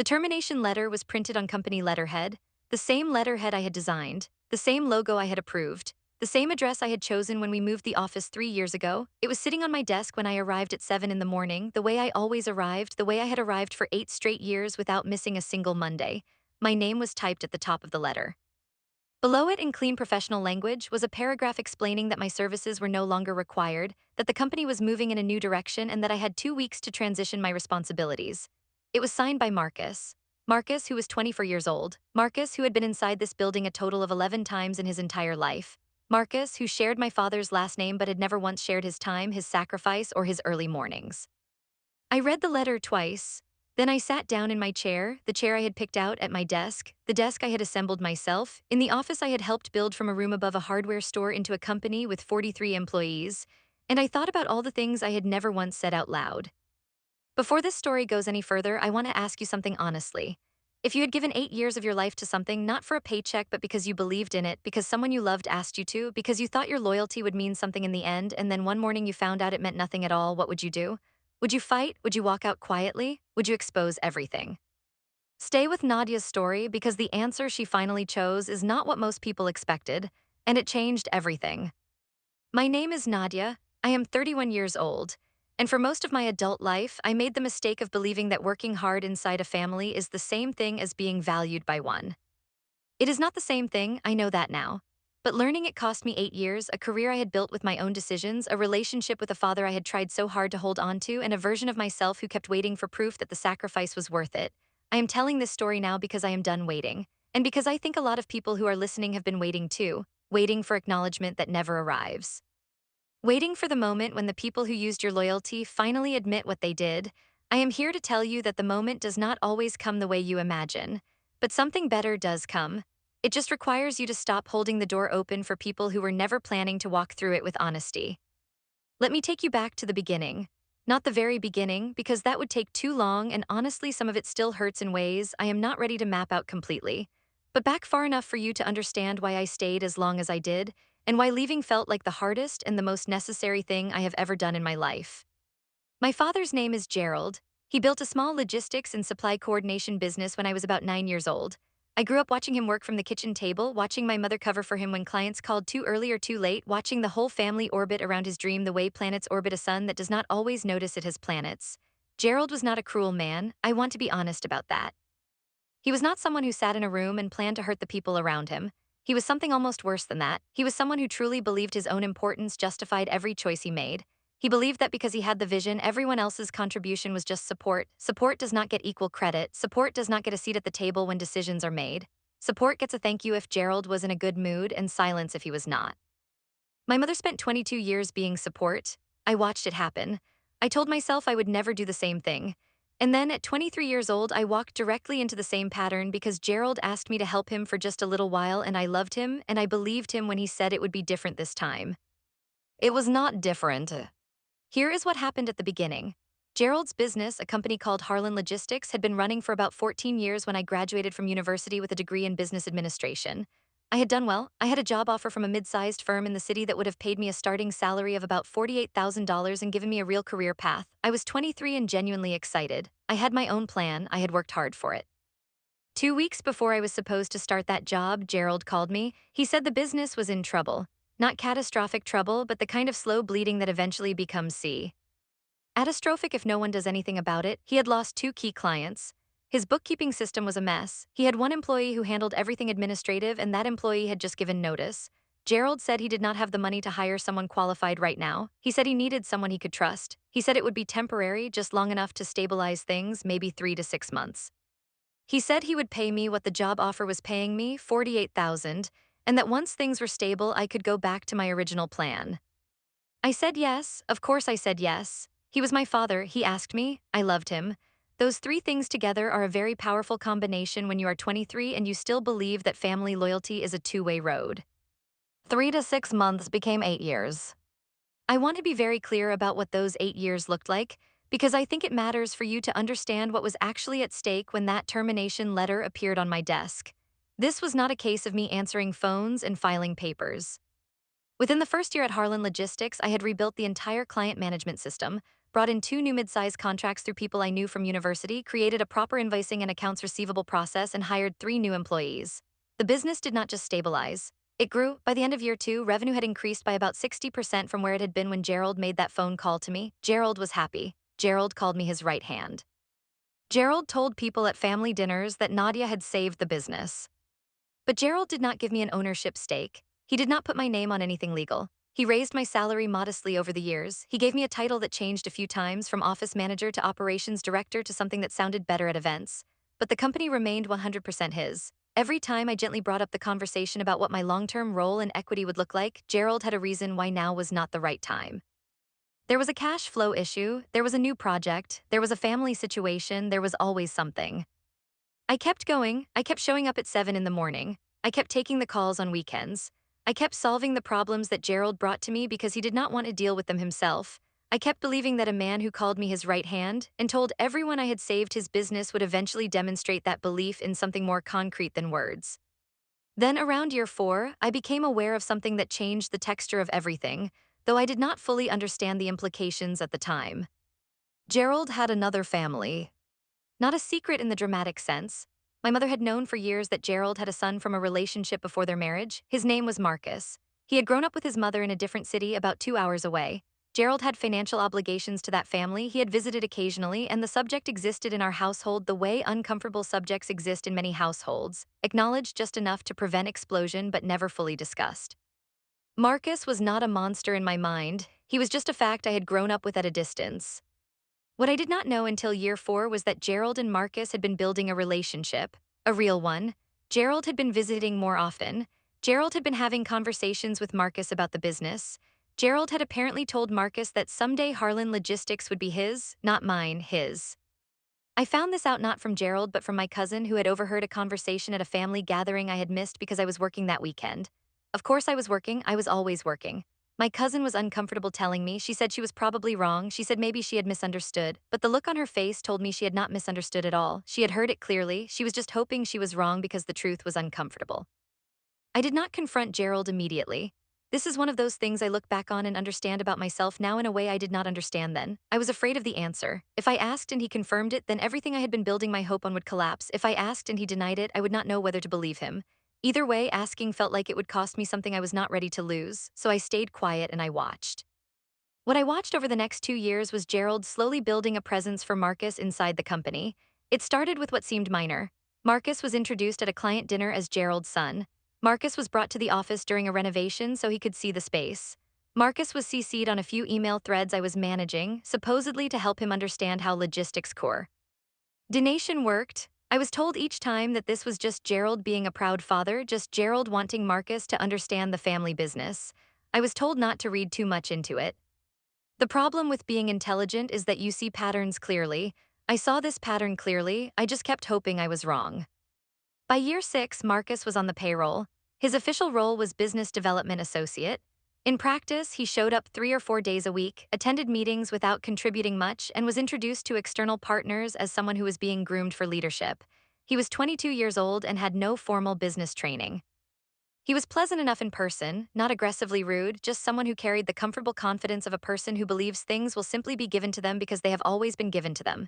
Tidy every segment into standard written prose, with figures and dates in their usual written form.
The termination letter was printed on company letterhead, the same letterhead I had designed, the same logo I had approved, the same address I had chosen when we moved the office 3 years ago. It was sitting on my desk when I arrived at 7 in the morning, the way I always arrived, the way I had arrived for 8 straight years without missing a single Monday. My name was typed at the top of the letter. Below it, in clean professional language, was a paragraph explaining that my services were no longer required, that the company was moving in a new direction, and that I had 2 weeks to transition my responsibilities. It was signed by Marcus. Marcus, who was 24 years old. Marcus, who had been inside this building a total of 11 times in his entire life. Marcus, who shared my father's last name but had never once shared his time, his sacrifice, or his early mornings. I read the letter twice. Then I sat down in my chair, the chair I had picked out at my desk, the desk I had assembled myself, in the office I had helped build from a room above a hardware store into a company with 43 employees, and I thought about all the things I had never once said out loud. Before this story goes any further, I want to ask you something honestly. If you had given 8 years of your life to something, not for a paycheck, but because you believed in it, because someone you loved asked you to, because you thought your loyalty would mean something in the end, and then one morning you found out it meant nothing at all, what would you do? Would you fight? Would you walk out quietly? Would you expose everything? Stay with Nadia's story because the answer she finally chose is not what most people expected, and it changed everything. My name is Nadia. I am 31 years old, and for most of my adult life, I made the mistake of believing that working hard inside a family is the same thing as being valued by one. It is not the same thing, I know that now. But learning it cost me 8 years, a career I had built with my own decisions, a relationship with a father I had tried so hard to hold on to, and a version of myself who kept waiting for proof that the sacrifice was worth it. I am telling this story now because I am done waiting. And because I think a lot of people who are listening have been waiting too, waiting for acknowledgement that never arrives. Waiting for the moment when the people who used your loyalty finally admit what they did. I am here to tell you that the moment does not always come the way you imagine, but something better does come. It just requires you to stop holding the door open for people who were never planning to walk through it with honesty. Let me take you back to the beginning. Not the very beginning, because that would take too long, and honestly, some of it still hurts in ways I am not ready to map out completely. But back far enough for you to understand why I stayed as long as I did, and why leaving felt like the hardest and the most necessary thing I have ever done in my life. My father's name is Gerald. He built a small logistics and supply coordination business when I was about 9 years old. I grew up watching him work from the kitchen table, watching my mother cover for him when clients called too early or too late, watching the whole family orbit around his dream the way planets orbit a sun that does not always notice it has planets. Gerald was not a cruel man, I want to be honest about that. He was not someone who sat in a room and planned to hurt the people around him. He was something almost worse than that. He was someone who truly believed his own importance justified every choice he made. He believed that because he had the vision, everyone else's contribution was just support. Support does not get equal credit. Support does not get a seat at the table when decisions are made. Support gets a thank you if Gerald was in a good mood and silence if he was not. My mother spent 22 years being support. I watched it happen. I told myself I would never do the same thing. And then at 23 years old, I walked directly into the same pattern because Gerald asked me to help him for just a little while, and I loved him and I believed him when he said it would be different this time. It was not different. Here is what happened at the beginning. Gerald's business, a company called Harlan Logistics, had been running for about 14 years when I graduated from university with a degree in business administration. I had done well. I had a job offer from a mid-sized firm in the city that would have paid me a starting salary of about $48,000 and given me a real career path. I was 23 and genuinely excited. I had my own plan. I had worked hard for it. 2 weeks before I was supposed to start that job, Gerald called me. He said the business was in trouble. Not catastrophic trouble, but the kind of slow bleeding that eventually becomes catastrophic if no one does anything about it. He had lost 2 key clients. His bookkeeping system was a mess. He had one employee who handled everything administrative, and that employee had just given notice. Gerald said he did not have the money to hire someone qualified right now. He said he needed someone he could trust. He said it would be temporary, just long enough to stabilize things, maybe 3 to 6 months. He said he would pay me what the job offer was paying me, 48,000, and that once things were stable, I could go back to my original plan. I said yes, of course I said yes. He was my father, he asked me, I loved him. Those three things together are a very powerful combination when you are 23 and you still believe that family loyalty is a two-way road. 3 to 6 months became 8 years. I want to be very clear about what those 8 years looked like, because I think it matters for you to understand what was actually at stake when that termination letter appeared on my desk. This was not a case of me answering phones and filing papers. Within the first year at Harlan Logistics, I had rebuilt the entire client management system, brought in 2 new mid-sized contracts through people I knew from university, created a proper invoicing and accounts receivable process, and hired 3 new employees. The business did not just stabilize. It grew. By the end of year 2, revenue had increased by about 60% from where it had been when Gerald made that phone call to me. Gerald was happy. Gerald called me his right hand. Gerald told people at family dinners that Nadia had saved the business. But Gerald did not give me an ownership stake. He did not put my name on anything legal. He raised my salary modestly over the years. He gave me a title that changed a few times, from office manager to operations director to something that sounded better at events. But the company remained 100% his. Every time I gently brought up the conversation about what my long-term role in equity would look like, Gerald had a reason why now was not the right time. There was a cash flow issue, there was a new project, there was a family situation, there was always something. I kept going. I kept showing up at 7 in the morning. I kept taking the calls on weekends. I kept solving the problems that Gerald brought to me because he did not want to deal with them himself. I kept believing that a man who called me his right hand and told everyone I had saved his business would eventually demonstrate that belief in something more concrete than words. Then, around year 4, I became aware of something that changed the texture of everything, though I did not fully understand the implications at the time. Gerald had another family. Not a secret in the dramatic sense. My mother had known for years that Gerald had a son from a relationship before their marriage. His name was Marcus. He had grown up with his mother in a different city about 2 hours away. Gerald had financial obligations to that family he had visited occasionally, and the subject existed in our household the way uncomfortable subjects exist in many households, acknowledged just enough to prevent explosion but never fully discussed. Marcus was not a monster in my mind, he was just a fact I had grown up with at a distance. What I did not know until year 4 was that Gerald and Marcus had been building a relationship, a real one. Gerald had been visiting more often. Gerald had been having conversations with Marcus about the business. Gerald had apparently told Marcus that someday Harlan Logistics would be his, not mine, his. I found this out not from Gerald but from my cousin, who had overheard a conversation at a family gathering I had missed because I was working that weekend. Of course I was working, I was always working. My cousin was uncomfortable telling me. She said she was probably wrong. She said maybe she had misunderstood, but the look on her face told me she had not misunderstood at all. She had heard it clearly. She was just hoping she was wrong because the truth was uncomfortable. I did not confront Gerald immediately. This is one of those things I look back on and understand about myself now in a way I did not understand then. I was afraid of the answer. If I asked and he confirmed it, then everything I had been building my hope on would collapse. If I asked and he denied it, I would not know whether to believe him. Either way, asking felt like it would cost me something I was not ready to lose, so I stayed quiet and I watched. What I watched over the next 2 years was Gerald slowly building a presence for Marcus inside the company. It started with what seemed minor. Marcus was introduced at a client dinner as Gerald's son. Marcus was brought to the office during a renovation so he could see the space. Marcus was CC'd on a few email threads I was managing, supposedly to help him understand how logistics core. Donation worked. I was told each time that this was just Gerald being a proud father, just Gerald wanting Marcus to understand the family business. I was told not to read too much into it. The problem with being intelligent is that you see patterns clearly. I saw this pattern clearly, I just kept hoping I was wrong. By year 6, Marcus was on the payroll. His official role was Business Development Associate. In practice, he showed up 3 or 4 days a week, attended meetings without contributing much, and was introduced to external partners as someone who was being groomed for leadership. He was 22 years old and had no formal business training. He was pleasant enough in person, not aggressively rude, just someone who carried the comfortable confidence of a person who believes things will simply be given to them because they have always been given to them.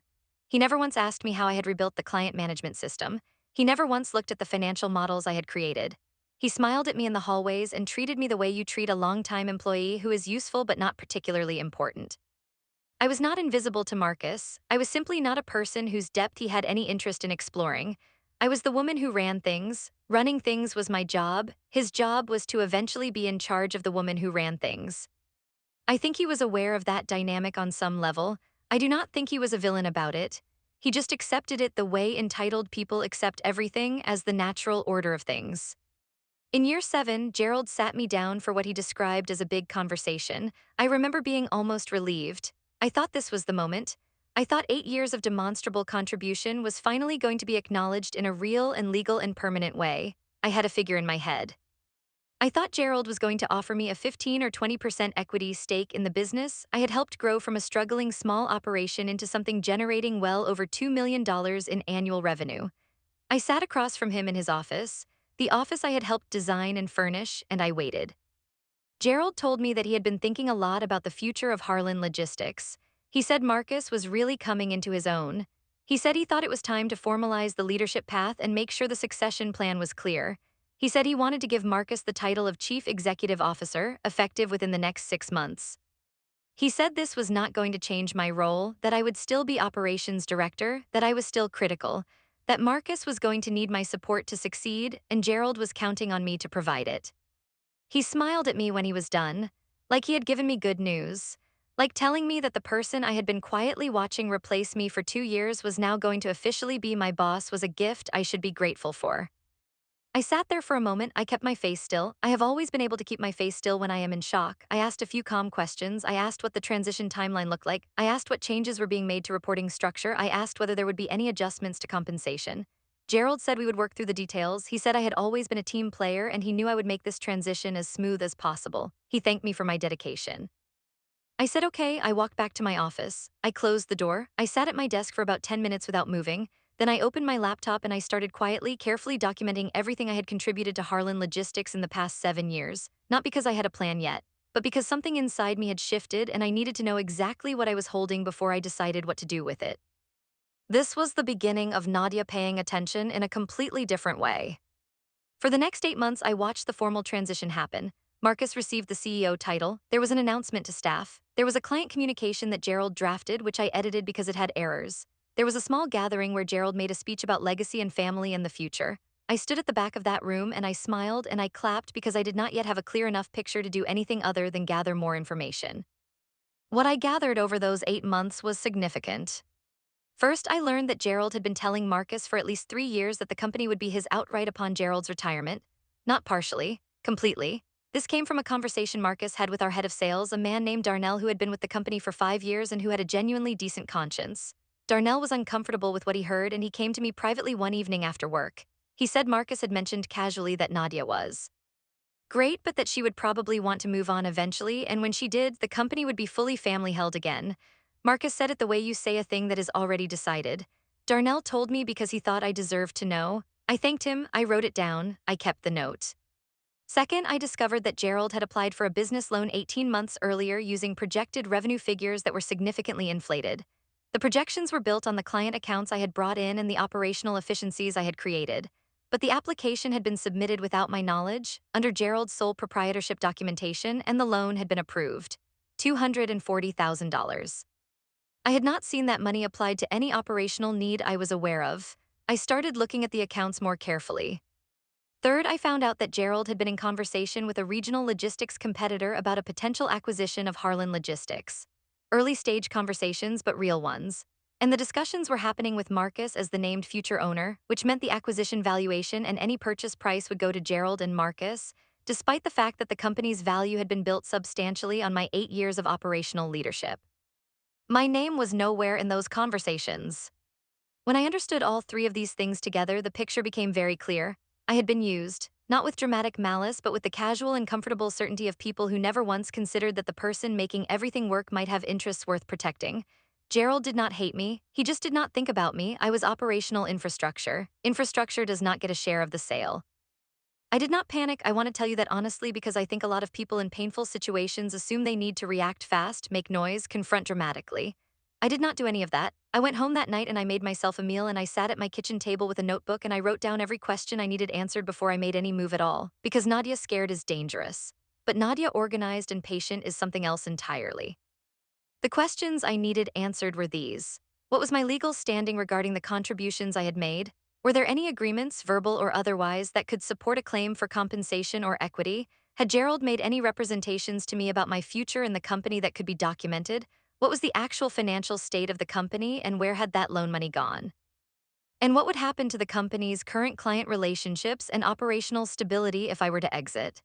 He never once asked me how I had rebuilt the client management system. He never once looked at the financial models I had created. He smiled at me in the hallways and treated me the way you treat a long-time employee who is useful but not particularly important. I was not invisible to Marcus. I was simply not a person whose depth he had any interest in exploring. I was the woman who ran things. Running things was my job. His job was to eventually be in charge of the woman who ran things. I think he was aware of that dynamic on some level. I do not think he was a villain about it. He just accepted it the way entitled people accept everything, as the natural order of things. In year 7, Gerald sat me down for what he described as a big conversation. I remember being almost relieved. I thought this was the moment. I thought 8 years of demonstrable contribution was finally going to be acknowledged in a real and legal and permanent way. I had a figure in my head. I thought Gerald was going to offer me a 15 or 20% equity stake in the business I had helped grow from a struggling small operation into something generating well over $2 million in annual revenue. I sat across from him in his office, the office I had helped design and furnish, and I waited. Gerald told me that he had been thinking a lot about the future of Harlan Logistics. He said Marcus was really coming into his own. He said he thought it was time to formalize the leadership path and make sure the succession plan was clear. He said he wanted to give Marcus the title of Chief Executive Officer, effective within the next 6 months. He said this was not going to change my role, that I would still be operations director, that I was still critical, that Marcus was going to need my support to succeed, and Gerald was counting on me to provide it. He smiled at me when he was done, like he had given me good news, like telling me that the person I had been quietly watching replace me for 2 years was now going to officially be my boss was a gift I should be grateful for. I sat there for a moment. I kept my face still. I have always been able to keep my face still when I am in shock. I asked a few calm questions. I asked what the transition timeline looked like. I asked what changes were being made to reporting structure. I asked whether there would be any adjustments to compensation. Gerald said we would work through the details. He said I had always been a team player and he knew I would make this transition as smooth as possible. He thanked me for my dedication. I said okay. I walked back to my office. I closed the door. I sat at my desk for about 10 minutes without moving. Then I opened my laptop and I started quietly, carefully documenting everything I had contributed to Harlan Logistics in the past 7 years. Not because I had a plan yet, but because something inside me had shifted and I needed to know exactly what I was holding before I decided what to do with it. This was the beginning of Nadia paying attention in a completely different way. For the next 8 months, I watched the formal transition happen. Marcus received the CEO title. There was an announcement to staff. There was a client communication that Gerald drafted, which I edited because it had errors. There was a small gathering where Gerald made a speech about legacy and family and the future. I stood at the back of that room and I smiled and I clapped because I did not yet have a clear enough picture to do anything other than gather more information. What I gathered over those 8 months was significant. First, I learned that Gerald had been telling Marcus for at least 3 years that the company would be his outright upon Gerald's retirement. Not partially, completely. This came from a conversation Marcus had with our head of sales, a man named Darnell who had been with the company for 5 years and who had a genuinely decent conscience. Darnell was uncomfortable with what he heard and he came to me privately one evening after work. He said Marcus had mentioned casually that Nadia was great, but that she would probably want to move on eventually, and when she did, the company would be fully family held again. Marcus said it the way you say a thing that is already decided. Darnell told me because he thought I deserved to know. I thanked him, I wrote it down, I kept the note. Second, I discovered that Gerald had applied for a business loan 18 months earlier using projected revenue figures that were significantly inflated. The projections were built on the client accounts I had brought in and the operational efficiencies I had created. But the application had been submitted without my knowledge, under Gerald's sole proprietorship documentation, and the loan had been approved. $240,000. I had not seen that money applied to any operational need I was aware of. I started looking at the accounts more carefully. Third, I found out that Gerald had been in conversation with a regional logistics competitor about a potential acquisition of Harlan Logistics. Early stage conversations, but real ones. And the discussions were happening with Marcus as the named future owner, which meant the acquisition valuation and any purchase price would go to Gerald and Marcus, despite the fact that the company's value had been built substantially on my 8 years of operational leadership. My name was nowhere in those conversations. When I understood all three of these things together, the picture became very clear. I had been used, not with dramatic malice, but with the casual and comfortable certainty of people who never once considered that the person making everything work might have interests worth protecting. Gerald did not hate me, he just did not think about me. I was operational infrastructure. Infrastructure does not get a share of the sale. I did not panic. I want to tell you that honestly because I think a lot of people in painful situations assume they need to react fast, make noise, confront dramatically. I did not do any of that. I went home that night and I made myself a meal and I sat at my kitchen table with a notebook and I wrote down every question I needed answered before I made any move at all. Because Nadia scared is dangerous. But Nadia organized and patient is something else entirely. The questions I needed answered were these. What was my legal standing regarding the contributions I had made? Were there any agreements, verbal or otherwise, that could support a claim for compensation or equity? Had Gerald made any representations to me about my future in the company that could be documented? What was the actual financial state of the company and where had that loan money gone? And what would happen to the company's current client relationships and operational stability if I were to exit?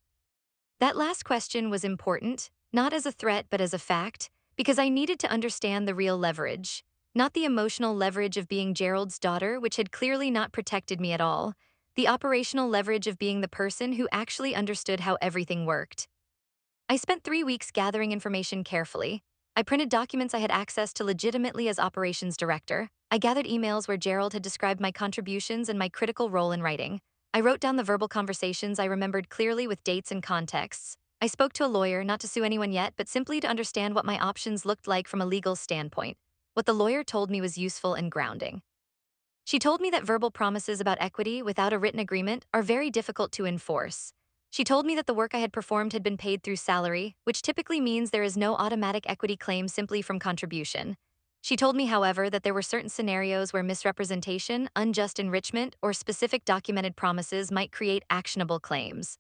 That last question was important, not as a threat but as a fact, because I needed to understand the real leverage, not the emotional leverage of being Gerald's daughter, which had clearly not protected me at all, the operational leverage of being the person who actually understood how everything worked. I spent 3 weeks gathering information carefully. I printed documents I had access to legitimately as operations director. I gathered emails where Gerald had described my contributions and my critical role in writing. I wrote down the verbal conversations I remembered clearly with dates and contexts. I spoke to a lawyer, not to sue anyone yet, but simply to understand what my options looked like from a legal standpoint. What the lawyer told me was useful and grounding. She told me that verbal promises about equity without a written agreement are very difficult to enforce. She told me that the work I had performed had been paid through salary, which typically means there is no automatic equity claim simply from contribution. She told me, however, that there were certain scenarios where misrepresentation, unjust enrichment, or specific documented promises might create actionable claims.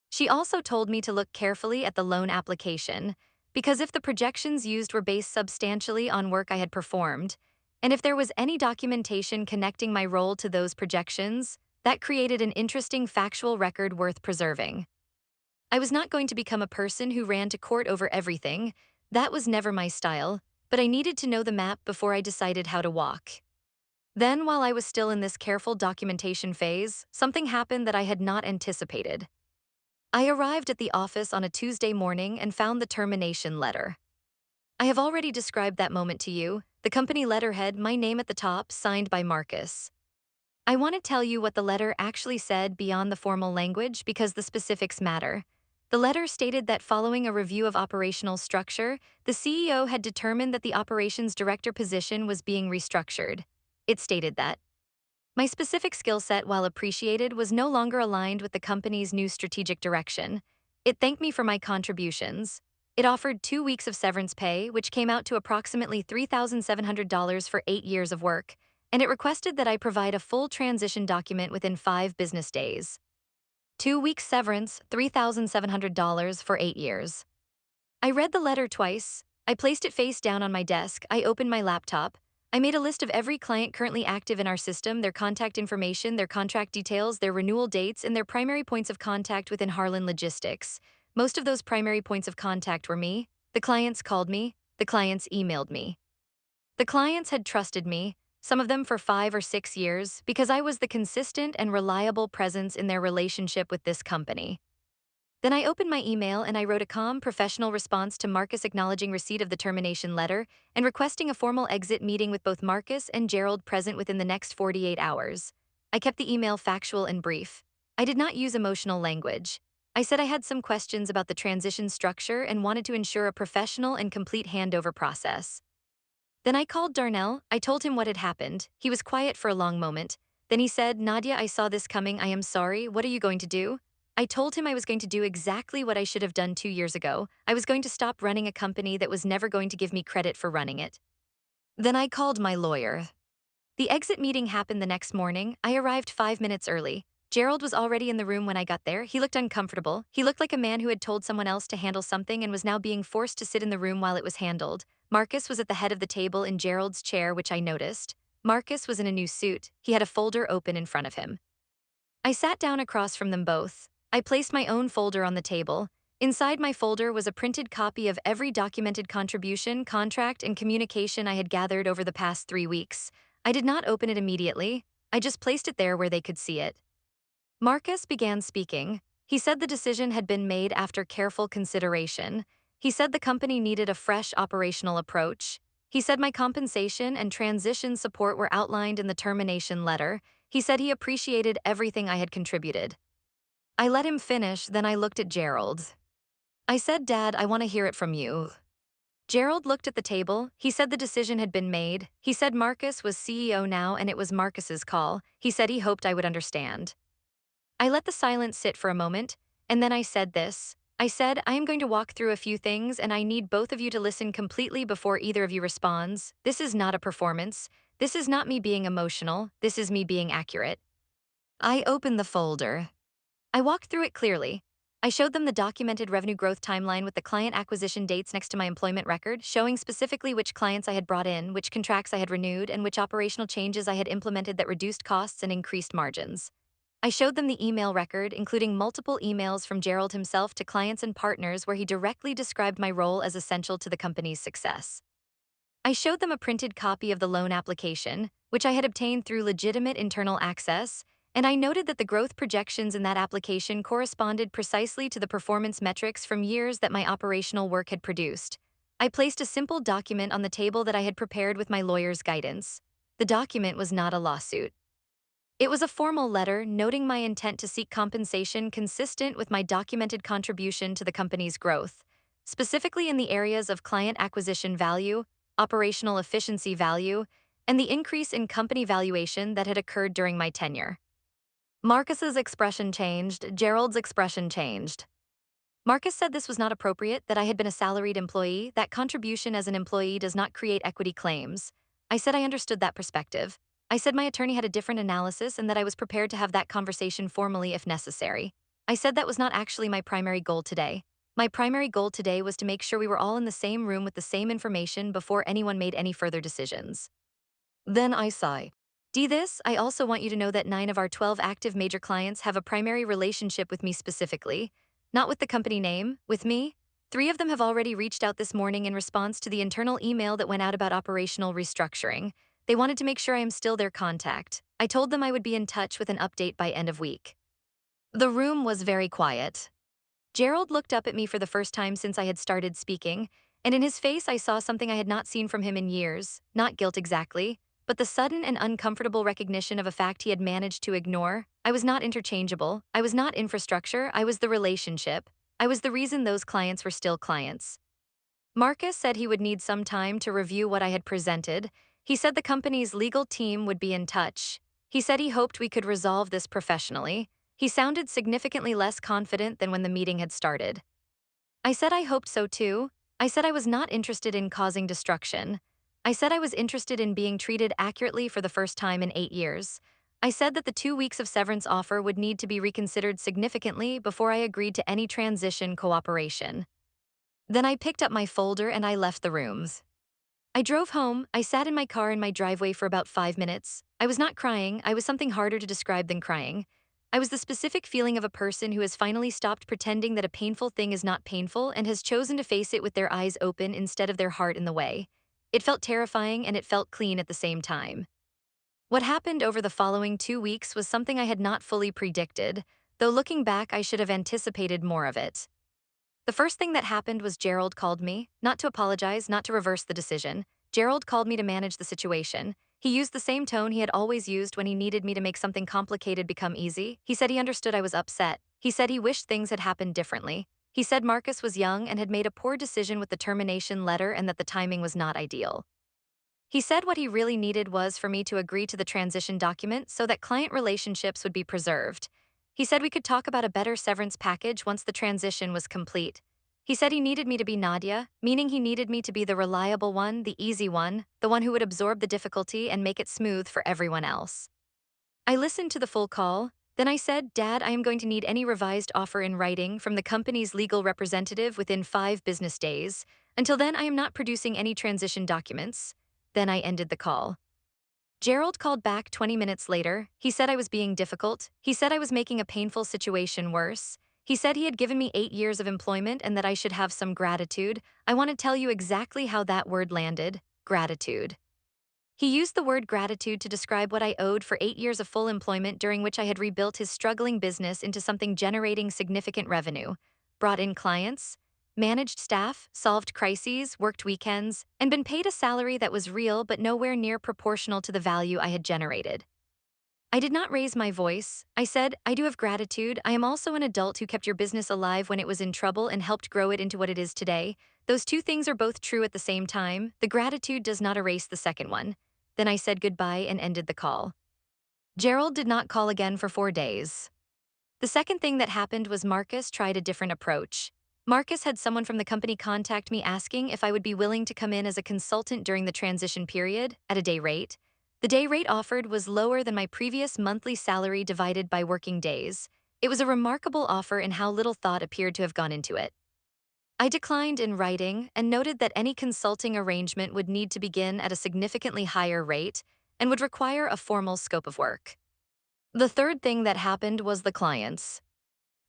She also told me to look carefully at the loan application, because if the projections used were based substantially on work I had performed, and if there was any documentation connecting my role to those projections, that created an interesting factual record worth preserving. I was not going to become a person who ran to court over everything. That was never my style, but I needed to know the map before I decided how to walk. Then, while I was still in this careful documentation phase, something happened that I had not anticipated. I arrived at the office on a Tuesday morning and found the termination letter. I have already described that moment to you, the company letterhead, my name at the top, signed by Marcus. I want to tell you what the letter actually said beyond the formal language because the specifics matter. The letter stated that following a review of operational structure, the CEO had determined that the operations director position was being restructured. It stated that my specific skill set, while appreciated, was no longer aligned with the company's new strategic direction. It thanked me for my contributions. It offered 2 weeks of severance pay, which came out to approximately $3,700 for 8 years of work, and it requested that I provide a full transition document within 5 business days. 2 weeks severance, $3,700 for 8 years. I read the letter twice. I placed it face down on my desk. I opened my laptop. I made a list of every client currently active in our system, their contact information, their contract details, their renewal dates, and their primary points of contact within Harlan Logistics. Most of those primary points of contact were me. The clients called me. The clients emailed me. The clients had trusted me, some of them for 5 or 6 years, because I was the consistent and reliable presence in their relationship with this company. Then I opened my email and I wrote a calm, professional response to Marcus acknowledging receipt of the termination letter and requesting a formal exit meeting with both Marcus and Gerald present within the next 48 hours. I kept the email factual and brief. I did not use emotional language. I said I had some questions about the transition structure and wanted to ensure a professional and complete handover process. Then I called Darnell. I told him what had happened. He was quiet for a long moment. Then he said, "Nadia, I saw this coming. I am sorry. What are you going to do?" I told him I was going to do exactly what I should have done 2 years ago. I was going to stop running a company that was never going to give me credit for running it. Then I called my lawyer. The exit meeting happened the next morning. I arrived 5 minutes early. Gerald was already in the room when I got there. He looked uncomfortable. He looked like a man who had told someone else to handle something and was now being forced to sit in the room while it was handled. Marcus was at the head of the table in Gerald's chair, which I noticed. Marcus was in a new suit. He had a folder open in front of him. I sat down across from them both. I placed my own folder on the table. Inside my folder was a printed copy of every documented contribution, contract, and communication I had gathered over the past 3 weeks. I did not open it immediately. I just placed it there where they could see it. Marcus began speaking. He said the decision had been made after careful consideration. He said the company needed a fresh operational approach. He said my compensation and transition support were outlined in the termination letter. He said he appreciated everything I had contributed. I let him finish, then I looked at Gerald. I said, "Dad, I want to hear it from you." Gerald looked at the table. He said the decision had been made. He said Marcus was CEO now and it was Marcus's call. He said he hoped I would understand. I let the silence sit for a moment, and then I said this. I said, "I am going to walk through a few things and I need both of you to listen completely before either of you responds. This is not a performance. This is not me being emotional. This is me being accurate." I opened the folder. I walked through it clearly. I showed them the documented revenue growth timeline with the client acquisition dates next to my employment record, showing specifically which clients I had brought in, which contracts I had renewed, and which operational changes I had implemented that reduced costs and increased margins. I showed them the email record, including multiple emails from Gerald himself to clients and partners where he directly described my role as essential to the company's success. I showed them a printed copy of the loan application, which I had obtained through legitimate internal access, and I noted that the growth projections in that application corresponded precisely to the performance metrics from years that my operational work had produced. I placed a simple document on the table that I had prepared with my lawyer's guidance. The document was not a lawsuit. It was a formal letter noting my intent to seek compensation consistent with my documented contribution to the company's growth, specifically in the areas of client acquisition value, operational efficiency value, and the increase in company valuation that had occurred during my tenure. Marcus's expression changed, Gerald's expression changed. Marcus said this was not appropriate, that I had been a salaried employee, that contribution as an employee does not create equity claims. I said I understood that perspective. I said my attorney had a different analysis and that I was prepared to have that conversation formally if necessary. I said that was not actually my primary goal today. My primary goal today was to make sure we were all in the same room with the same information before anyone made any further decisions. Then I sigh. This, I also want you to know that 9 of our 12 active major clients have a primary relationship with me specifically, not with the company name, with me. 3 of them have already reached out this morning in response to the internal email that went out about operational restructuring. They wanted to make sure I am still their contact. I told them I would be in touch with an update by end of week. The room was very quiet. Gerald looked up at me for the first time since I had started speaking, and in his face I saw something I had not seen from him in years, not guilt exactly, but the sudden and uncomfortable recognition of a fact he had managed to ignore. I was not interchangeable, I was not infrastructure, I was the relationship. I was the reason those clients were still clients. Marcus said he would need some time to review what I had presented. He said the company's legal team would be in touch. He said he hoped we could resolve this professionally. He sounded significantly less confident than when the meeting had started. I said I hoped so too. I said I was not interested in causing destruction. I said I was interested in being treated accurately for the first time in 8 years. I said that the 2 weeks of severance offer would need to be reconsidered significantly before I agreed to any transition cooperation. Then I picked up my folder and I left the rooms. I drove home. I sat in my car in my driveway for about 5 minutes. I was not crying. I was something harder to describe than crying. I was the specific feeling of a person who has finally stopped pretending that a painful thing is not painful and has chosen to face it with their eyes open instead of their heart in the way. It felt terrifying and it felt clean at the same time. What happened over the following 2 weeks was something I had not fully predicted, though looking back I should have anticipated more of it. The first thing that happened was Gerald called me, not to apologize, not to reverse the decision. Gerald called me to manage the situation. He used the same tone he had always used when he needed me to make something complicated become easy. He said he understood I was upset. He said he wished things had happened differently. He said Marcus was young and had made a poor decision with the termination letter and that the timing was not ideal. He said what he really needed was for me to agree to the transition document so that client relationships would be preserved. He said we could talk about a better severance package once the transition was complete. He said he needed me to be Nadia, meaning he needed me to be the reliable one, the easy one, the one who would absorb the difficulty and make it smooth for everyone else. I listened to the full call. Then I said, Dad, I am going to need any revised offer in writing from the company's legal representative within 5 business days. Until then, I am not producing any transition documents. Then I ended the call. Gerald called back 20 minutes later. He said I was being difficult. He said I was making a painful situation worse. He said he had given me 8 years of employment and that I should have some gratitude. I want to tell you exactly how that word landed: gratitude. He used the word gratitude to describe what I owed for 8 years of full employment during which I had rebuilt his struggling business into something generating significant revenue, brought in clients, managed staff, solved crises, worked weekends, and been paid a salary that was real but nowhere near proportional to the value I had generated. I did not raise my voice. I said, I do have gratitude. I am also an adult who kept your business alive when it was in trouble and helped grow it into what it is today. Those two things are both true at the same time. The gratitude does not erase the second one. Then I said goodbye and ended the call. Gerald did not call again for 4 days. The second thing that happened was Marcus tried a different approach. Marcus had someone from the company contact me asking if I would be willing to come in as a consultant during the transition period at a day rate. The day rate offered was lower than my previous monthly salary divided by working days. It was a remarkable offer in how little thought appeared to have gone into it. I declined in writing and noted that any consulting arrangement would need to begin at a significantly higher rate and would require a formal scope of work. The third thing that happened was the clients.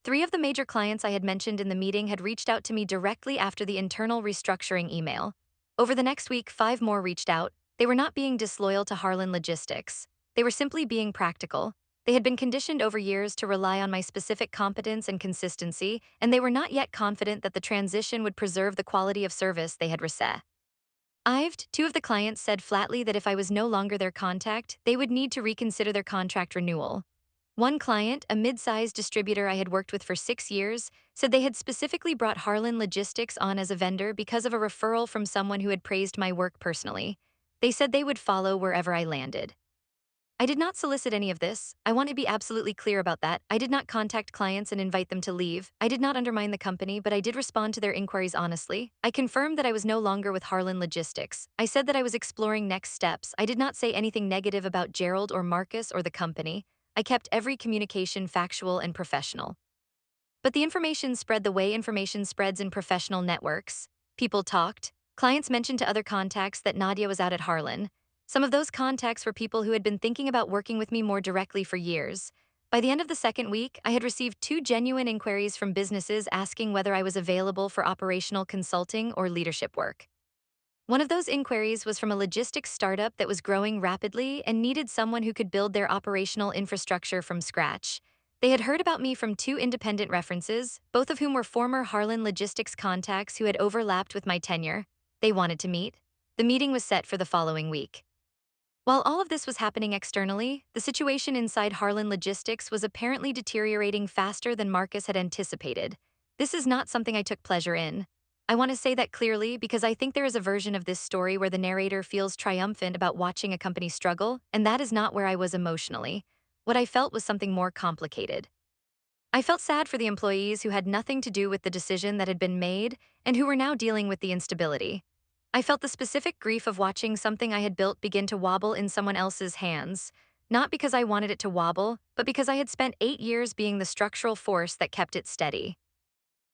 3 of the major clients I had mentioned in the meeting had reached out to me directly after the internal restructuring email. Over the next week, 5 more reached out. They were not being disloyal to Harlan Logistics. They were simply being practical. They had been conditioned over years to rely on my specific competence and consistency, and they were not yet confident that the transition would preserve the quality of service they had received. Two of the clients said flatly that if I was no longer their contact, they would need to reconsider their contract renewal. One client, a mid-sized distributor I had worked with for 6 years, said they had specifically brought Harlan Logistics on as a vendor because of a referral from someone who had praised my work personally. They said they would follow wherever I landed. I did not solicit any of this. I want to be absolutely clear about that. I did not contact clients and invite them to leave. I did not undermine the company, but I did respond to their inquiries honestly. I confirmed that I was no longer with Harlan Logistics. I said that I was exploring next steps. I did not say anything negative about Gerald or Marcus or the company. I kept every communication factual and professional. But the information spread the way information spreads in professional networks. People talked. Clients mentioned to other contacts that Nadia was out at Harlan. Some of those contacts were people who had been thinking about working with me more directly for years. By the end of the second week, I had received 2 genuine inquiries from businesses asking whether I was available for operational consulting or leadership work. One of those inquiries was from a logistics startup that was growing rapidly and needed someone who could build their operational infrastructure from scratch. They had heard about me from 2 independent references, both of whom were former Harlan Logistics contacts who had overlapped with my tenure. They wanted to meet. The meeting was set for the following week. While all of this was happening externally, the situation inside Harlan Logistics was apparently deteriorating faster than Marcus had anticipated. This is not something I took pleasure in. I want to say that clearly because I think there is a version of this story where the narrator feels triumphant about watching a company struggle, and that is not where I was emotionally. What I felt was something more complicated. I felt sad for the employees who had nothing to do with the decision that had been made and who were now dealing with the instability. I felt the specific grief of watching something I had built begin to wobble in someone else's hands, not because I wanted it to wobble, but because I had spent 8 years being the structural force that kept it steady.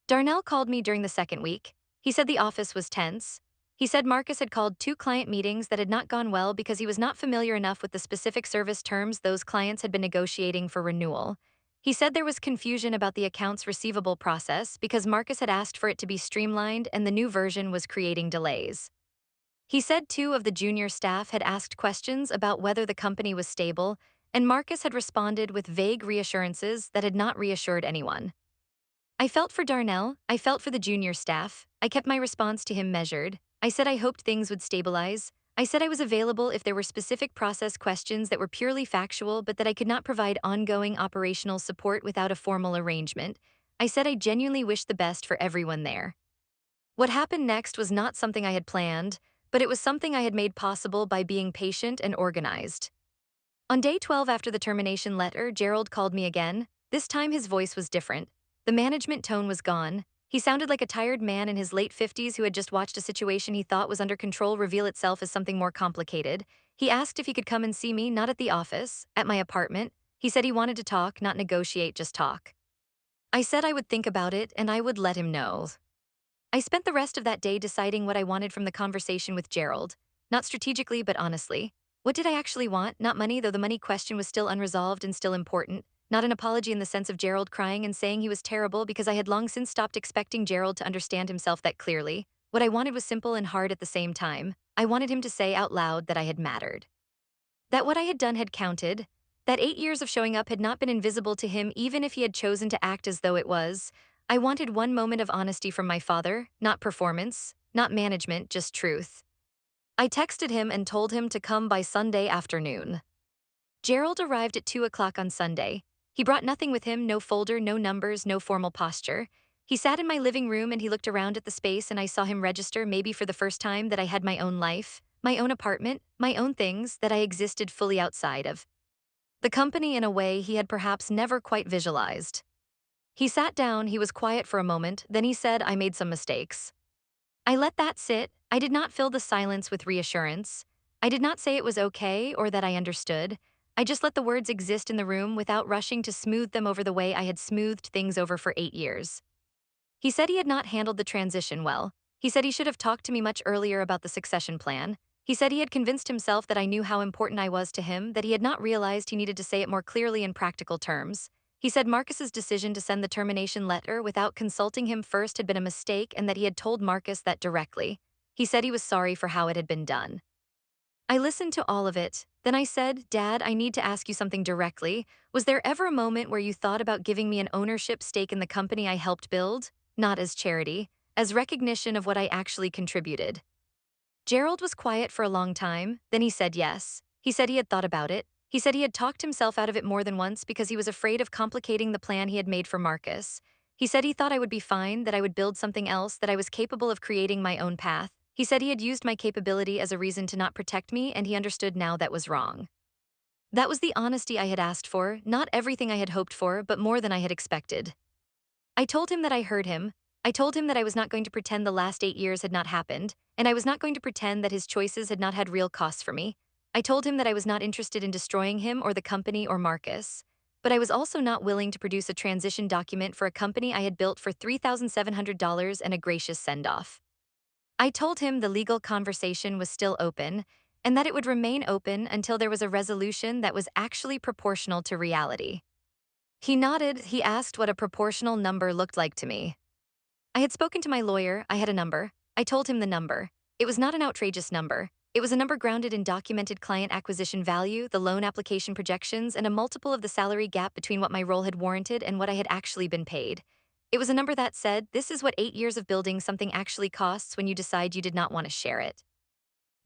Darnell called me during the second week. He said the office was tense. He said Marcus had called 2 client meetings that had not gone well because he was not familiar enough with the specific service terms those clients had been negotiating for renewal. He said there was confusion about the accounts receivable process because Marcus had asked for it to be streamlined and the new version was creating delays. He said 2 of the junior staff had asked questions about whether the company was stable, and Marcus had responded with vague reassurances that had not reassured anyone. I felt for Darnell, I felt for the junior staff. I kept my response to him measured. I said I hoped things would stabilize. I said I was available if there were specific process questions that were purely factual but that I could not provide ongoing operational support without a formal arrangement. I said I genuinely wished the best for everyone there. What happened next was not something I had planned, but it was something I had made possible by being patient and organized. On day 12 after the termination letter, Gerald called me again. This time his voice was different. The management tone was gone. He sounded like a tired man in his late 50s who had just watched a situation he thought was under control reveal itself as something more complicated. He asked if he could come and see me, not at the office, at my apartment. He said he wanted to talk, not negotiate, just talk. I said I would think about it and I would let him know. I spent the rest of that day deciding what I wanted from the conversation with Gerald. Not strategically, but honestly. What did I actually want? Not money, though the money question was still unresolved and still important. Not an apology in the sense of Gerald crying and saying he was terrible because I had long since stopped expecting Gerald to understand himself that clearly. What I wanted was simple and hard at the same time. I wanted him to say out loud that I had mattered. That what I had done had counted. That 8 years of showing up had not been invisible to him even if he had chosen to act as though it was. I wanted one moment of honesty from my father, not performance, not management, just truth. I texted him and told him to come by Sunday afternoon. Gerald arrived at 2 o'clock on Sunday. He brought nothing with him, no folder, no numbers, no formal posture. He sat in my living room and he looked around at the space and I saw him register maybe for the first time that I had my own life, my own apartment, my own things that I existed fully outside of. The company in a way he had perhaps never quite visualized. He sat down, he was quiet for a moment, then he said, I made some mistakes. I let that sit. I did not fill the silence with reassurance. I did not say it was okay or that I understood. I just let the words exist in the room without rushing to smooth them over the way I had smoothed things over for 8 years. He said he had not handled the transition well. He said he should have talked to me much earlier about the succession plan. He said he had convinced himself that I knew how important I was to him, that he had not realized he needed to say it more clearly in practical terms. He said Marcus's decision to send the termination letter without consulting him first had been a mistake and that he had told Marcus that directly. He said he was sorry for how it had been done. I listened to all of it. Then I said, Dad, I need to ask you something directly. Was there ever a moment where you thought about giving me an ownership stake in the company I helped build? Not as charity, as recognition of what I actually contributed. Gerald was quiet for a long time, then he said yes. He said he had thought about it. He said he had talked himself out of it more than once because he was afraid of complicating the plan he had made for Marcus. He said he thought I would be fine, that I would build something else, that I was capable of creating my own path. He said he had used my capability as a reason to not protect me, and he understood now that was wrong. That was the honesty I had asked for, not everything I had hoped for, but more than I had expected. I told him that I heard him. I told him that I was not going to pretend the last 8 years had not happened, and I was not going to pretend that his choices had not had real costs for me. I told him that I was not interested in destroying him or the company or Marcus. But I was also not willing to produce a transition document for a company I had built for $3,700 and a gracious send-off. I told him the legal conversation was still open, and that it would remain open until there was a resolution that was actually proportional to reality. He nodded. He asked what a proportional number looked like to me. I had spoken to my lawyer. I had a number. I told him the number. It was not an outrageous number. It was a number grounded in documented client acquisition value, the loan application projections, and a multiple of the salary gap between what my role had warranted and what I had actually been paid. It was a number that said, this is what 8 years of building something actually costs when you decide you did not want to share it.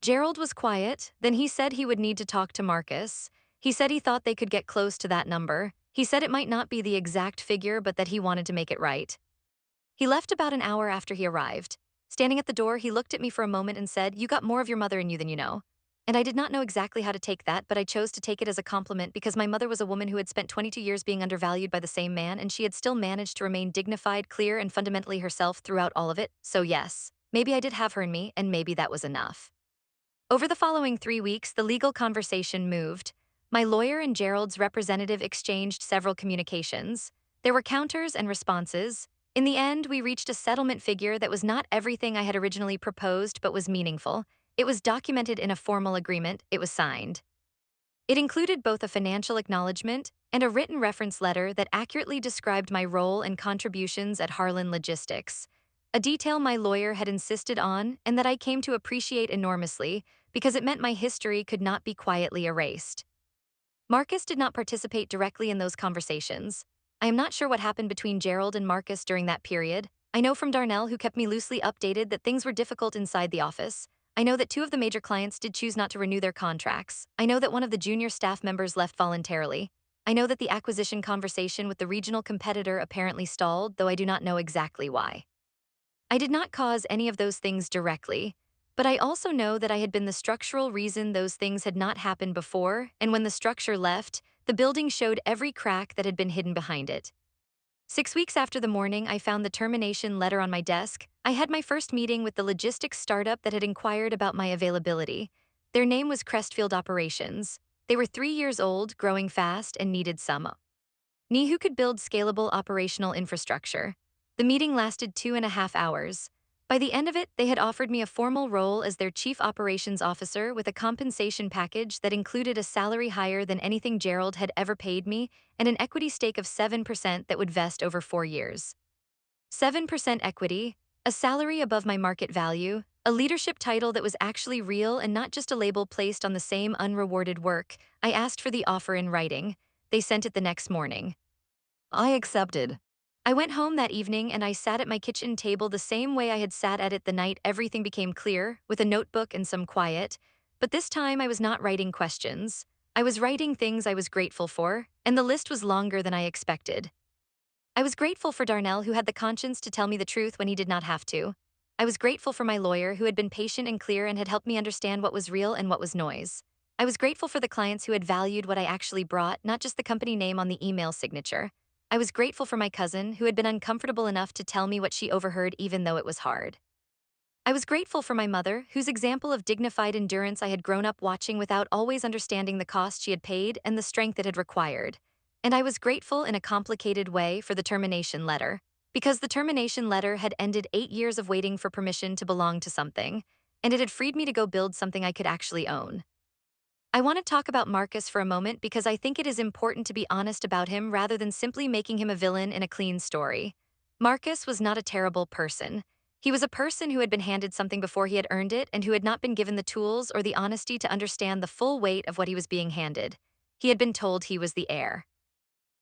Gerald was quiet, then he said he would need to talk to Marcus. He said he thought they could get close to that number. He said it might not be the exact figure, but that he wanted to make it right. He left about an hour after he arrived. Standing at the door, he looked at me for a moment and said, "You got more of your mother in you than you know." And I did not know exactly how to take that, but I chose to take it as a compliment because my mother was a woman who had spent 22 years being undervalued by the same man, and she had still managed to remain dignified, clear, and fundamentally herself throughout all of it. So yes, maybe I did have her in me, and maybe that was enough. Over the following 3 weeks, the legal conversation moved. My lawyer and Gerald's representative exchanged several communications. There were counters and responses. In the end, we reached a settlement figure that was not everything I had originally proposed but was meaningful. It was documented in a formal agreement. It was signed. It included both a financial acknowledgment and a written reference letter that accurately described my role and contributions at Harlan Logistics, a detail my lawyer had insisted on and that I came to appreciate enormously because it meant my history could not be quietly erased. Marcus did not participate directly in those conversations. I am not sure what happened between Gerald and Marcus during that period. I know from Darnell, who kept me loosely updated, that things were difficult inside the office. I know that 2 of the major clients did choose not to renew their contracts. I know that one of the junior staff members left voluntarily. I know that the acquisition conversation with the regional competitor apparently stalled, though I do not know exactly why. I did not cause any of those things directly, but I also know that I had been the structural reason those things had not happened before, and when the structure left, the building showed every crack that had been hidden behind it. 6 weeks after the morning I found the termination letter on my desk, I had my first meeting with the logistics startup that had inquired about my availability. Their name was Crestfield Operations. They were 3 years old, growing fast, and needed someone who could build scalable operational infrastructure. The meeting lasted 2.5 hours. By the end of it, they had offered me a formal role as their chief operations officer with a compensation package that included a salary higher than anything Gerald had ever paid me and an equity stake of 7% that would vest over 4 years. 7% equity, a salary above my market value, a leadership title that was actually real and not just a label placed on the same unrewarded work. I asked for the offer in writing. They sent it the next morning. I accepted. I went home that evening and I sat at my kitchen table the same way I had sat at it the night everything became clear, with a notebook and some quiet. But this time I was not writing questions. I was writing things I was grateful for, and the list was longer than I expected. I was grateful for Darnell, who had the conscience to tell me the truth when he did not have to. I was grateful for my lawyer, who had been patient and clear and had helped me understand what was real and what was noise. I was grateful for the clients who had valued what I actually brought, not just the company name on the email signature. I was grateful for my cousin, who had been uncomfortable enough to tell me what she overheard even though it was hard. I was grateful for my mother, whose example of dignified endurance I had grown up watching without always understanding the cost she had paid and the strength it had required. And I was grateful in a complicated way for the termination letter, because the termination letter had ended 8 years of waiting for permission to belong to something, and it had freed me to go build something I could actually own. I want to talk about Marcus for a moment because I think it is important to be honest about him rather than simply making him a villain in a clean story. Marcus was not a terrible person. He was a person who had been handed something before he had earned it and who had not been given the tools or the honesty to understand the full weight of what he was being handed. He had been told he was the heir.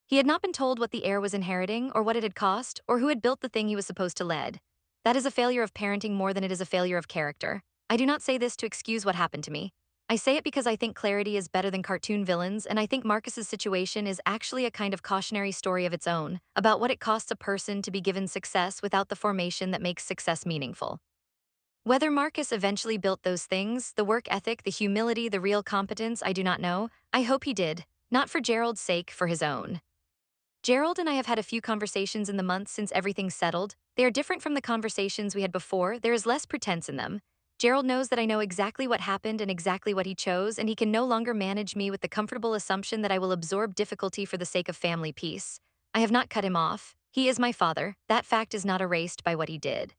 He had not been told what the heir was inheriting or what it had cost or who had built the thing he was supposed to lead. That is a failure of parenting more than it is a failure of character. I do not say this to excuse what happened to me. I say it because I think clarity is better than cartoon villains, and I think Marcus's situation is actually a kind of cautionary story of its own, about what it costs a person to be given success without the formation that makes success meaningful. Whether Marcus eventually built those things, the work ethic, the humility, the real competence, I do not know. I hope he did. Not for Gerald's sake, for his own. Gerald and I have had a few conversations in the months since everything's settled. They are different from the conversations we had before. There is less pretense in them. Gerald knows that I know exactly what happened and exactly what he chose, and he can no longer manage me with the comfortable assumption that I will absorb difficulty for the sake of family peace. I have not cut him off. He is my father. That fact is not erased by what he did.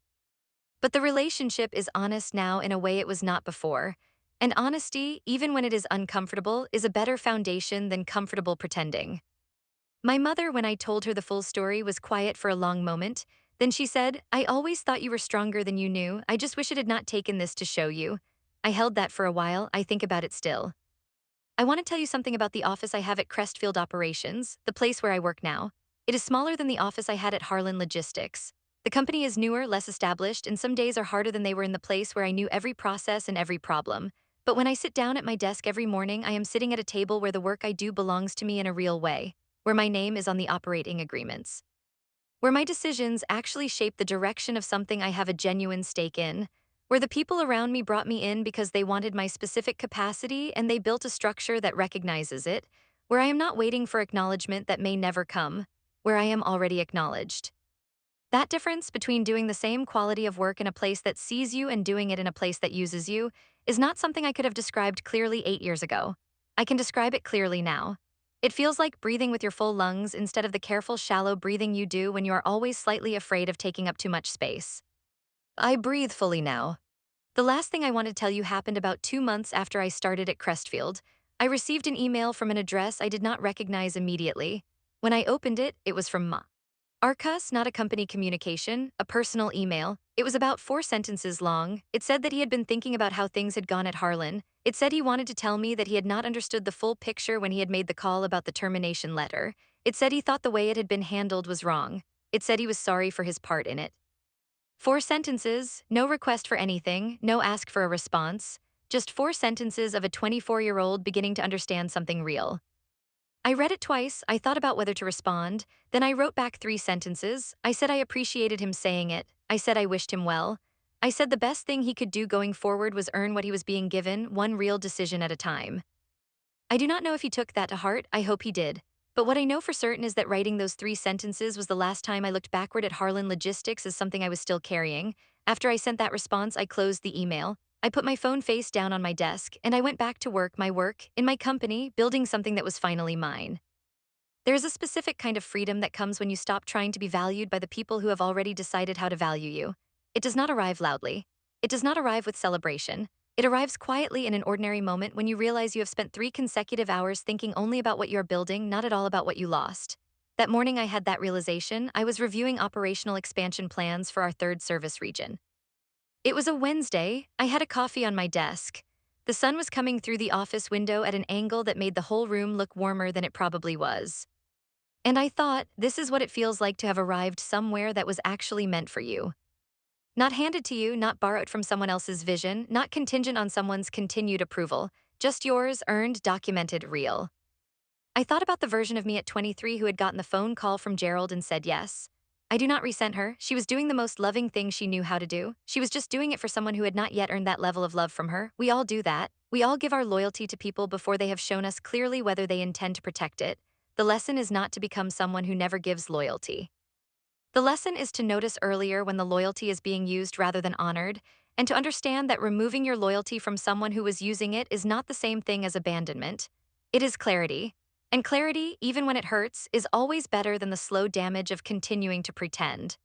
But the relationship is honest now in a way it was not before. And honesty, even when it is uncomfortable, is a better foundation than comfortable pretending. My mother, when I told her the full story, was quiet for a long moment. Then she said, "I always thought you were stronger than you knew. I just wish it had not taken this to show you." I held that for a while. I think about it still. I want to tell you something about the office I have at Crestfield Operations, the place where I work now. It is smaller than the office I had at Harlan Logistics. The company is newer, less established, and some days are harder than they were in the place where I knew every process and every problem. But when I sit down at my desk every morning, I am sitting at a table where the work I do belongs to me in a real way, where my name is on the operating agreements, where my decisions actually shape the direction of something I have a genuine stake in, where the people around me brought me in because they wanted my specific capacity and they built a structure that recognizes it, where I am not waiting for acknowledgement that may never come, where I am already acknowledged. That difference between doing the same quality of work in a place that sees you and doing it in a place that uses you is not something I could have described clearly 8 years ago. I can describe it clearly now. It feels like breathing with your full lungs instead of the careful, shallow breathing you do when you are always slightly afraid of taking up too much space. I breathe fully now. The last thing I want to tell you happened about 2 months after I started at Crestfield. I received an email from an address I did not recognize immediately. When I opened it, it was from Ma. Arcus, not a company communication, a personal email. It was about 4 sentences long. It said that he had been thinking about how things had gone at Harlan. It said he wanted to tell me that he had not understood the full picture when he had made the call about the termination letter. It said he thought the way it had been handled was wrong. It said he was sorry for his part in it. 4 sentences, no request for anything, no ask for a response. Just 4 sentences of a 24-year-old beginning to understand something real. I read it twice. I thought about whether to respond. Then I wrote back 3 sentences. I said I appreciated him saying it. I said I wished him well. I said the best thing he could do going forward was earn what he was being given, one real decision at a time. I do not know if he took that to heart. I hope he did. But what I know for certain is that writing those 3 sentences was the last time I looked backward at Harlan Logistics as something I was still carrying. After I sent that response, I closed the email. I put my phone face down on my desk, and I went back to work, my work, in my company, building something that was finally mine. There is a specific kind of freedom that comes when you stop trying to be valued by the people who have already decided how to value you. It does not arrive loudly. It does not arrive with celebration. It arrives quietly in an ordinary moment when you realize you have spent 3 consecutive hours thinking only about what you are building, not at all about what you lost. That morning I had that realization. I was reviewing operational expansion plans for our third service region. It was a Wednesday. I had a coffee on my desk. The sun was coming through the office window at an angle that made the whole room look warmer than it probably was. And I thought, this is what it feels like to have arrived somewhere that was actually meant for you. Not handed to you, not borrowed from someone else's vision, not contingent on someone's continued approval, just yours, earned, documented, real. I thought about the version of me at 23 who had gotten the phone call from Gerald and said yes. I do not resent her. She was doing the most loving thing she knew how to do. She was just doing it for someone who had not yet earned that level of love from her. We all do that. We all give our loyalty to people before they have shown us clearly whether they intend to protect it. The lesson is not to become someone who never gives loyalty. The lesson is to notice earlier when the loyalty is being used rather than honored, and to understand that removing your loyalty from someone who was using it is not the same thing as abandonment. It is clarity. And clarity, even when it hurts, is always better than the slow damage of continuing to pretend.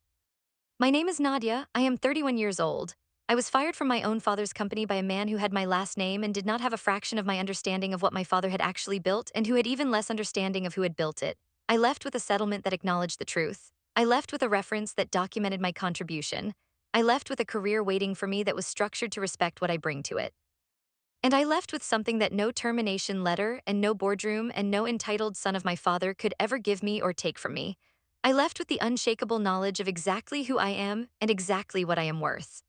My name is Nadia. I am 31 years old. I was fired from my own father's company by a man who had my last name and did not have a fraction of my understanding of what my father had actually built and who had even less understanding of who had built it. I left with a settlement that acknowledged the truth. I left with a reference that documented my contribution. I left with a career waiting for me that was structured to respect what I bring to it. And I left with something that no termination letter and no boardroom and no entitled son of my father could ever give me or take from me. I left with the unshakable knowledge of exactly who I am and exactly what I am worth.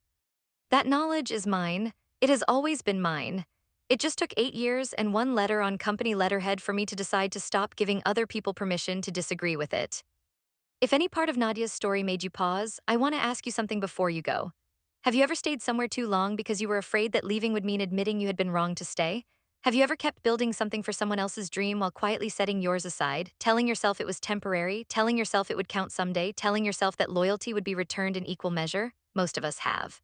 That knowledge is mine, It has always been mine. It just took 8 years and one letter on company letterhead for me to decide to stop giving other people permission to disagree with it. If any part of Nadia's story made you pause, I want to ask you something before you go. Have you ever stayed somewhere too long because you were afraid that leaving would mean admitting you had been wrong to stay? Have you ever kept building something for someone else's dream while quietly setting yours aside, telling yourself it was temporary, telling yourself it would count someday, telling yourself that loyalty would be returned in equal measure? Most of us have.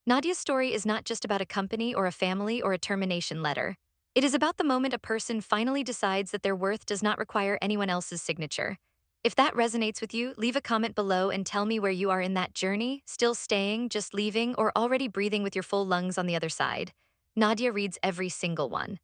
Nadia's story is not just about a company or a family or a termination letter. It is about the moment a person finally decides that their worth does not require anyone else's signature. If that resonates with you, leave a comment below and tell me where you are in that journey, still staying, just leaving, or already breathing with your full lungs on the other side. Nadia reads every single one.